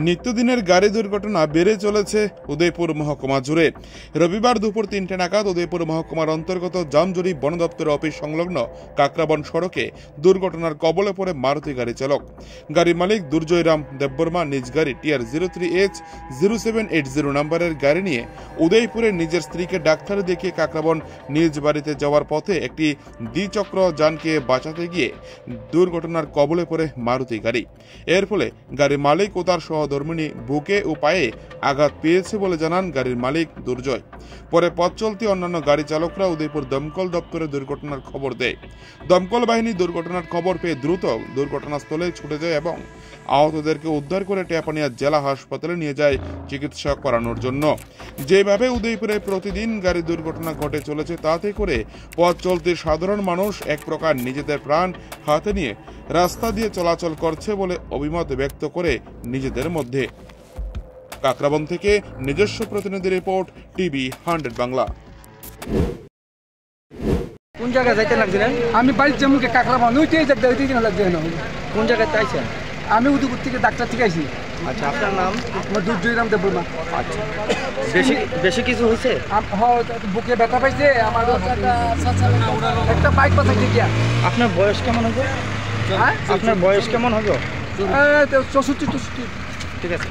নিত্যদিনের গাড়ি দুর্ঘটনা বেড়ে চলেছে উদয়পুর মহকুমা জুড়ে। রবিবার দুপুর ৩টে নাগাদ উদয়পুর মহকুমার অন্তর্গত জামজুরি বন দপ্তরের অফিস সংলগ্ন কাকরাবন সড়কে দুর্ঘটনার কবলে পড়ে মারুতি গাড়ি চালক। গাড়ির মালিক দুর্জয়রাম দেববর্মা নিজ গাড়ি TR03H0780 নম্বরের গাড়ি নিয়ে উদয়পুরে নিজের স্ত্রীকে ডাক্তার দেখিয়ে কাকরাবন নিজ বাড়িতে যাওয়ার পথে একটি দ্বিচক্র যানকে বাঁচাতে গিয়ে দুর্ঘটনার কবলে পড়ে মারুতি গাড়ি। এর ফলে গাড়ির মালিক ও তার সহধর্মিণী বুকে ও পায়ে আঘাত পেয়েছে বলে জানান গাড়ির মালিক দুর্জয়। পরে পথ চলতি অন্যান্য গাড়ি চালকরা উদয়পুর দমকল দপ্তরে দুর্ঘটনার খবর দেয়। দমকল বাহিনী দুর্ঘটনার খবর পেয়ে দ্রুত দুর্ঘটনাস্থলে ছুটে যায় এবং আহতদেরকে উদ্ধার করে টেপানিয়া জেলা হাসপাতালে নিয়ে যায় চিকিৎসা করানোর জন্য। যেভাবে উদয়পুরে প্রতিদিন গাড়ি দুর্ঘটনা ঘটে চলেছে তাতে করে পথ চলতি সাধারণ মানুষ এক প্রকার নিজেদের প্রাণ হাতে নিয়ে রাস্তা দিয়ে চলাচল করছে বলে অভিমত ব্যক্ত করে নিজেদের মধ্যে। কাকরাবন থেকে নিজস্ব প্রতিনিধি রিপোর্ট টিভি 100 বাংলা। কোন জায়গায় যাইতে লাগছিলেন? আমি বাড়ির জমুকে কাকরাবন ওইটাই লাগছে। কোন জায়গায় চাইছেন? আমি উদয়পুর থেকে ডাক্তার থেকে আইছি। আচ্ছা, আপনার নাম? আমার দুর্জয়রাম দেববর্মা। আচ্ছা, বেশি কিছু হয়েছে? বুকে ব্যথা পাইছে আমার, একটা বাইক বাঁচাইতে গিয়া। আপনার বয়স কেমন হবে? হ্যাঁ, আপনার বয়স কেমন হবে? 64। ঠিক আছে।